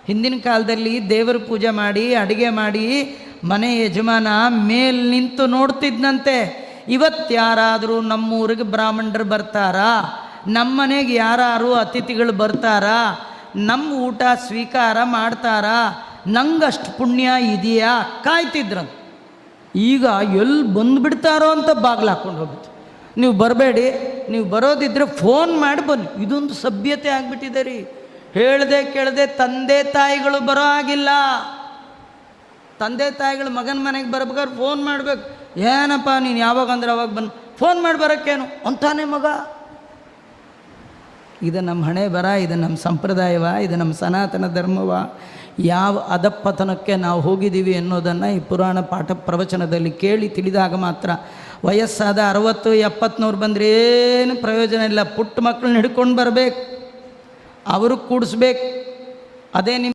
ಹಿಂದಿನ ಕಾಲದಲ್ಲಿ ದೇವರ ಪೂಜೆ ಮಾಡಿ ಅಡುಗೆ ಮಾಡಿ ಮನೆ ಯಜಮಾನ ಮೇಲ್ ನಿಂತು ನೋಡ್ತಿದ್ನಂತೆ. ಇವತ್ತ್ಯಾರಾದರೂ ನಮ್ಮೂರಿಗೆ ಬ್ರಾಹ್ಮಣರು ಬರ್ತಾರಾ, ನಮ್ಮ ಮನೆಗೆ ಯಾರು ಅತಿಥಿಗಳು ಬರ್ತಾರಾ, ನಮ್ಮ ಊಟ ಸ್ವೀಕಾರ ಮಾಡ್ತಾರಾ, ನಂಗಷ್ಟು ಪುಣ್ಯ ಇದೆಯಾ ಕಾಯ್ತಿದ್ರಂತ. ಈಗ ಎಲ್ಲಿ ಬಂದುಬಿಡ್ತಾರೋ ಅಂತ ಬಾಗಿಲು ಹಾಕ್ಕೊಂಡು ಹೋಗುತ್ತೆ. ನೀವು ಬರಬೇಡಿ, ನೀವು ಬರೋದಿದ್ದರೆ ಫೋನ್ ಮಾಡಿ ಬನ್ನಿ. ಇದೊಂದು ಸಭ್ಯತೆ ಆಗಿಬಿಟ್ಟಿದೆ ರೀ. ಹೇಳ್ದೆ ಕೇಳದೆ ತಂದೆ ತಾಯಿಗಳು ಬರೋ ಆಗಿಲ್ಲ. ತಂದೆ ತಾಯಿಗಳು ಮಗನ ಮನೆಗೆ ಬರ್ಬೇಕಾದ್ರೆ ಫೋನ್ ಮಾಡಬೇಕು. ಏನಪ್ಪ ನೀನು ಯಾವಾಗ ಅಂದ್ರೆ ಅವಾಗ ಬಂದು ಫೋನ್ ಮಾಡಿ ಬರೋಕ್ಕೇನು ಅಂತಾನೆ ಮಗ. ಇದು ನಮ್ಮ ಹಣೆ ಬರ, ಇದು ನಮ್ಮ ಸಂಪ್ರದಾಯವ, ಇದು ನಮ್ಮ ಸನಾತನ ಧರ್ಮವ, ಯಾವ ಅಧಪ್ಪತನಕ್ಕೆ ನಾವು ಹೋಗಿದ್ದೀವಿ ಅನ್ನೋದನ್ನು ಈ ಪುರಾಣ ಪಾಠ ಪ್ರವಚನದಲ್ಲಿ ಕೇಳಿ ತಿಳಿದಾಗ ಮಾತ್ರ. ವಯಸ್ಸಾದ 60-70 ಬಂದರೆ ಏನು ಪ್ರಯೋಜನ ಇಲ್ಲ. ಪುಟ್ಟ ಮಕ್ಕಳನ್ನ ಹಿಡ್ಕೊಂಡು ಬರಬೇಕು, ಅವರು ಕೂಡಿಸ್ಬೇಕು. ಅದೇ ನಿಮ್ಮ